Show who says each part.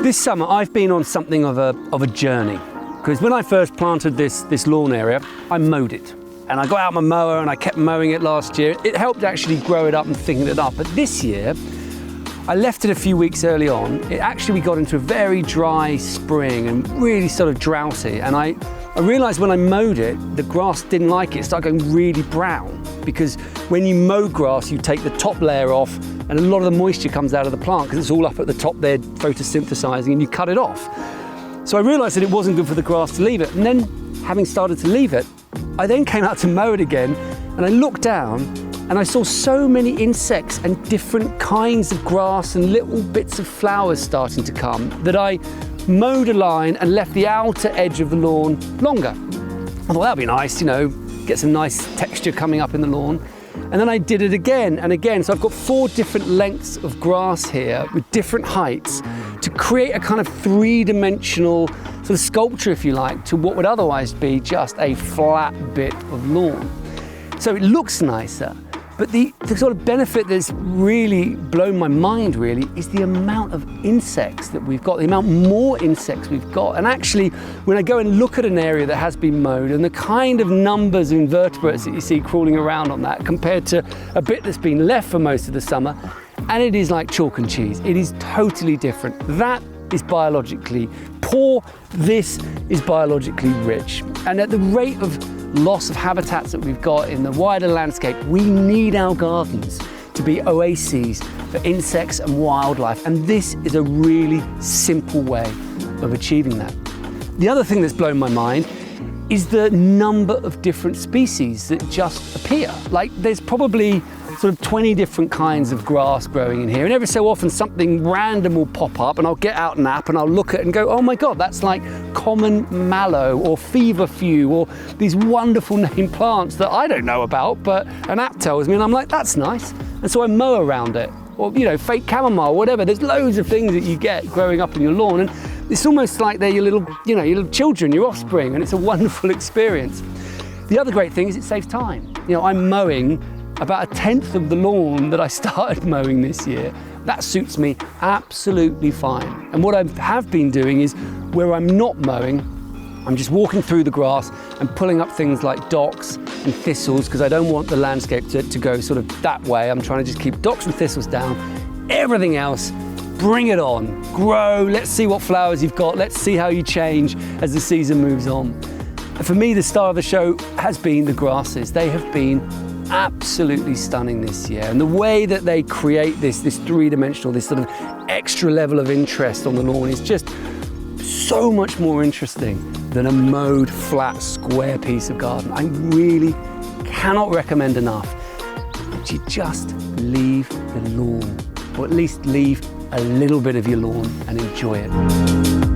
Speaker 1: This summer I've been on something of a journey, because when I first planted this lawn area, I mowed it. And I got out my mower and I kept mowing it last year. It helped actually grow it up and thicken it up. But this year, I left it a few weeks early on. We got into a very dry spring and really sort of droughty. And I realized when I mowed it, the grass didn't like it. It started going really brown, because when you mow grass, you take the top layer off and a lot of the moisture comes out of the plant because it's all up at the top there photosynthesizing, and you cut it off. So I realized that it wasn't good for the grass to leave it. And then, having started to leave it, I then came out to mow it again, and I looked down and I saw so many insects and different kinds of grass and little bits of flowers starting to come that I mowed a line and left the outer edge of the lawn longer. I thought that'd be nice, get some nice texture coming up in the lawn. And then I did it again and again. So I've got 4 different lengths of grass here with different heights to create a kind of 3-dimensional sort of sculpture, if you like, to what would otherwise be just a flat bit of lawn. So it looks nicer, but the sort of benefit that's really blown my mind really is the amount of insects that we've got, the amount more insects we've got. And actually, when I go and look at an area that has been mowed and the kind of numbers of invertebrates that you see crawling around on that compared to a bit that's been left for most of the summer, and it is like chalk and cheese. It is totally different. That is biologically poor. This is biologically rich. And at the rate of loss of habitats that we've got in the wider landscape, we need our gardens to be oases for insects and wildlife. And this is a really simple way of achieving that. The other thing that's blown my mind is the number of different species that just appear. Like, there's probably sort of 20 different kinds of grass growing in here, and every so often something random will pop up and I'll get out an app and I'll look at it and go, oh my God, that's like common mallow or feverfew or these wonderful named plants that I don't know about, but an app tells me, and I'm like, that's nice. And so I mow around it, or fake chamomile, whatever. There's loads of things that you get growing up in your lawn, and it's almost like they're your little children, your offspring, and it's a wonderful experience. The other great thing is it saves time. I'm mowing about 1/10 of the lawn that I started mowing this year. That suits me absolutely fine. And what I have been doing is, where I'm not mowing, I'm just walking through the grass and pulling up things like docks and thistles, because I don't want the landscape to go sort of that way. I'm trying to just keep docks and thistles down. Everything else, bring it on. Grow, let's see what flowers you've got. Let's see how you change as the season moves on. And for me, the star of the show has been the grasses. They have been absolutely stunning this year, and the way that they create this 3-dimensional, this sort of extra level of interest on the lawn is just so much more interesting than a mowed flat square piece of garden. I really cannot recommend enough that you just leave the lawn, or at least leave a little bit of your lawn and enjoy it.